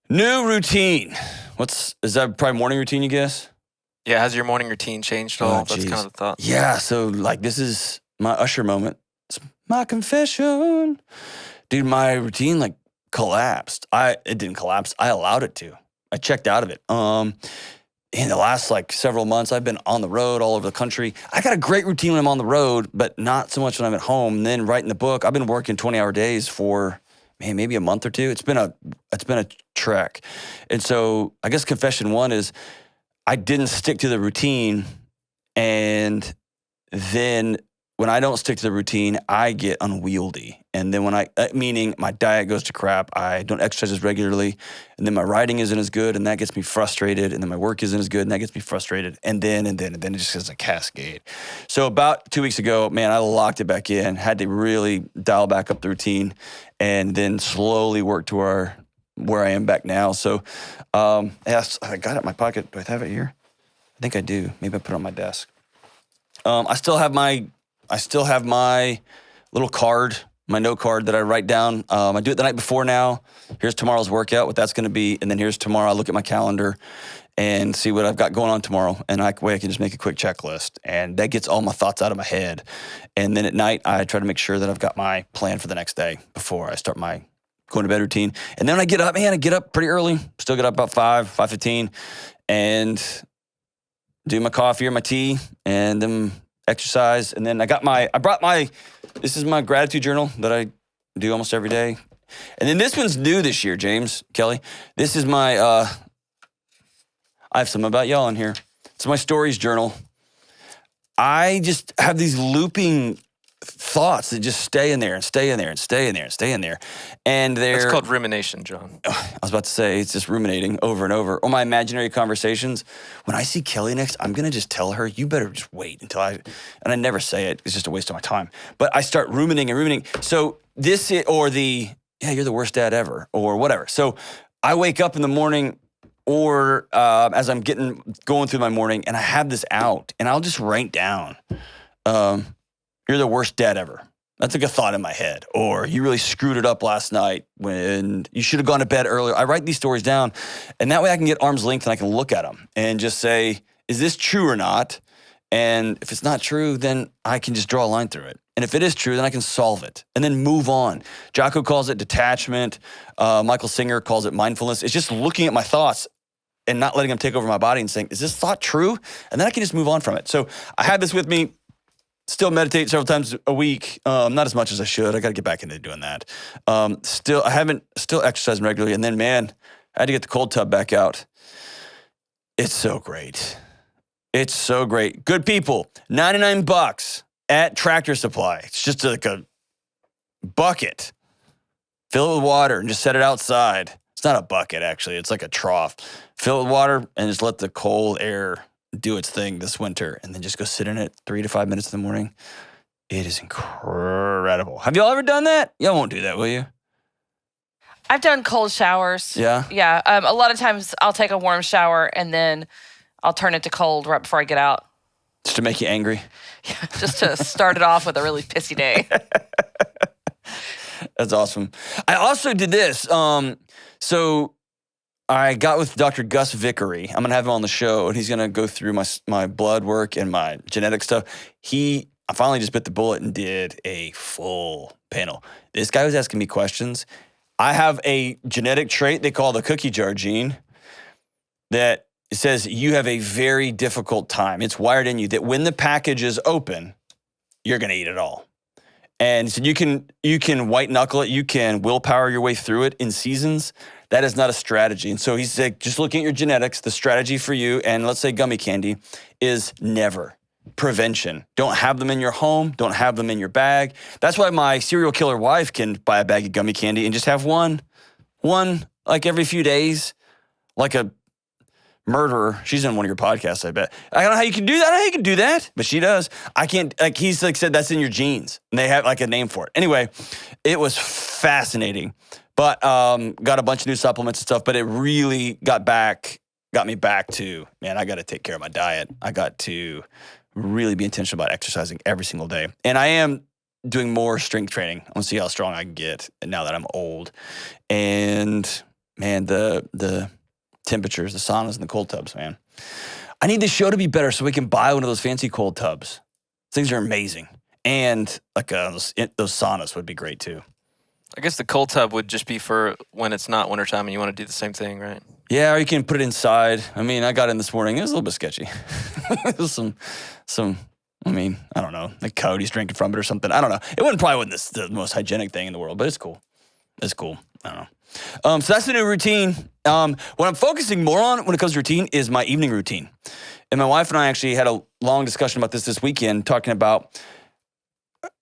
New routine. Is that probably morning routine, you guess? Yeah, has your morning routine changed at all? That's kind of the thought. Yeah, so like this is my Usher moment. It's my confession. Dude, my routine like collapsed. It didn't collapse. I allowed it to. I checked out of it. In the last like several months, I've been on the road all over the country. I got a great routine when I'm on the road, but not so much when I'm at home. And then writing the book, I've been working 20-hour days for maybe a month or two. It's been a trek. And so I guess confession one is I didn't stick to the routine, and then when I don't stick to the routine, I get unwieldy. And then meaning my diet goes to crap, I don't exercise as regularly, and then my writing isn't as good, and that gets me frustrated, and then my work isn't as good, and that gets me frustrated, and then it just gets a cascade. So about 2 weeks ago, man, I locked it back in, had to really dial back up the routine, and then slowly work to where I am back now. So I got it in my pocket. Do I have it here? I think I do. Maybe I put it on my desk. I still have my little card, my note card that I write down. I do it the night before now. Here's tomorrow's workout, what that's going to be. And then here's tomorrow. I look at my calendar and see what I've got going on tomorrow. And I can just make a quick checklist. And that gets all my thoughts out of my head. And then at night, I try to make sure that I've got my plan for the next day before I start my going to bed routine. And then when I get up pretty early. Still get up about 5:15, and do my coffee or my tea, and then exercise. And then this is my gratitude journal that I do almost every day. And then this one's new this year, James, Kelly. This is my, I have some about y'all in here. It's my stories journal. I just have these looping thoughts that just stay in there and stay in there and stay in there and stay in there. And It's called rumination, John. I was about to say, it's just ruminating over and over. Or my imaginary conversations. When I see Kelly next, I'm going to just tell her, you better just wait until and I never say it. It's just a waste of my time. But I start ruminating. So you're the worst dad ever, or whatever. So I wake up in the morning, or as I'm going through my morning, and I have this out, and I'll just write down, you're the worst dad ever. That's like a thought in my head. Or you really screwed it up last night when you should have gone to bed earlier. I write these stories down, and that way I can get arm's length and I can look at them and just say, is this true or not? And if it's not true, then I can just draw a line through it. And if it is true, then I can solve it and then move on. Jocko calls it detachment. Michael Singer calls it mindfulness. It's just looking at my thoughts and not letting them take over my body and saying, is this thought true? And then I can just move on from it. So I have this with me. Still meditate several times a week, not as much as I should. I got to get back into doing that. Still exercising regularly. And then, man, I had to get the cold tub back out. It's so great. It's so great. Good people, $99 at Tractor Supply. It's just like a bucket. Fill it with water and just set it outside. It's not a bucket, actually. It's like a trough. Fill it with water and just let the cold air do its thing this winter, and then just go sit in it 3 to 5 minutes in the morning. It is incredible. Have y'all ever done that? Y'all won't do that, will you? I've done cold showers. Yeah? Yeah. A lot of times I'll take a warm shower and then I'll turn it to cold right before I get out. Just to make you angry? Yeah, just to start it off with a really pissy day. That's awesome. I also did this. So I got with Dr. Gus Vickery. I'm going to have him on the show, and he's going to go through my blood work and my genetic stuff. I finally just bit the bullet and did a full panel. This guy was asking me questions. I have a genetic trait they call the cookie jar gene that says you have a very difficult time. It's wired in you that when the package is open, you're going to eat it all. And so you can white knuckle it. You can willpower your way through it in seasons. That is not a strategy. And so he's like, just looking at your genetics, the strategy for you, and let's say gummy candy, is never. Prevention. Don't have them in your home. Don't have them in your bag. That's why my serial killer wife can buy a bag of gummy candy and just have one like every few days, like a murderer. She's in one of your podcasts, I bet. I don't know how you can do that. I don't know how you can do that, but she does. I can't, like he's like said, that's in your genes. And they have like a name for it. Anyway, it was fascinating. But got a bunch of new supplements and stuff, but it really got me back to, man, I got to take care of my diet. I got to really be intentional about exercising every single day. And I am doing more strength training. I want to see how strong I can get now that I'm old. And man, the temperatures, the saunas and the cold tubs, man. I need this show to be better so we can buy one of those fancy cold tubs. Things are amazing. And like those saunas would be great too. I guess the cold tub would just be for when it's not wintertime and you want to do the same thing, right? Yeah, or you can put it inside. I mean, I got in this morning. It was a little bit sketchy. There's some. I mean, I don't know, like coyotes drinking from it or something. I don't know. It probably wasn't the most hygienic thing in the world, but it's cool. It's cool. I don't know. So that's the new routine. What I'm focusing more on when it comes to routine is my evening routine. And my wife and I actually had a long discussion about this weekend, talking about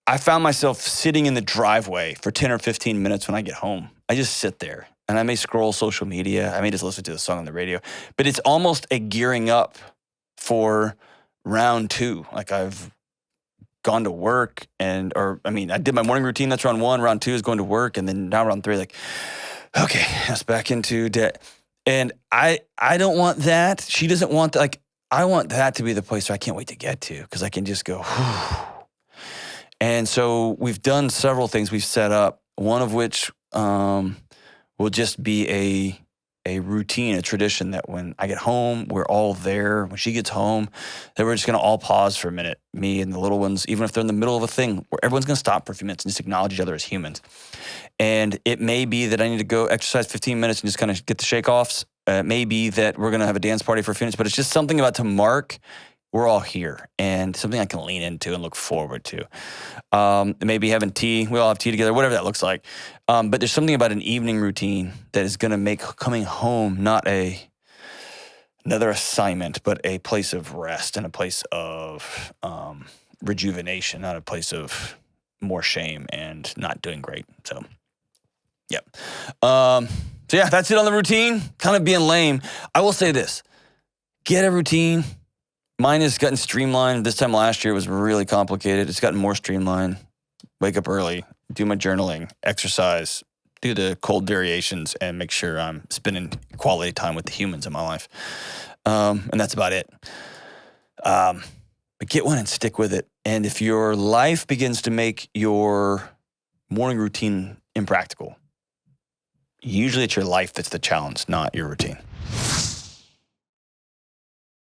I found myself sitting in the driveway for 10 or 15 minutes when I get home. I just sit there and I may scroll social media. I may just listen to the song on the radio, but it's almost a gearing up for round 2. Like I've gone to work I did my morning routine. That's round 1. Round 2 is going to work. And then now round 3, like, okay, that's back into debt. And I don't want that. She doesn't want that. Like, I want that to be the place where I can't wait to get to, because I can just go, whew. And so we've done several things we've set up, one of which will just be a routine, a tradition that when I get home, we're all there. When she gets home, that we're just going to all pause for a minute, me and the little ones, even if they're in the middle of a thing, where everyone's going to stop for a few minutes and just acknowledge each other as humans. And it may be that I need to go exercise 15 minutes and just kind of get the shake-offs. It may be that we're going to have a dance party for a few minutes, but it's just something about to mark we're all here, and something I can lean into and look forward to. Maybe having tea. We all have tea together, whatever that looks like. But there's something about an evening routine that is going to make coming home not another assignment, but a place of rest and a place of rejuvenation, not a place of more shame and not doing great. So, yep. So yeah, that's it on the routine. Kind of being lame. I will say this: get a routine. Mine has gotten streamlined. This time last year it was really complicated. It's gotten more streamlined. Wake up early, do my journaling, exercise, do the cold variations, and make sure I'm spending quality time with the humans in my life. And that's about it. But get one and stick with it. And if your life begins to make your morning routine impractical, usually it's your life that's the challenge, not your routine.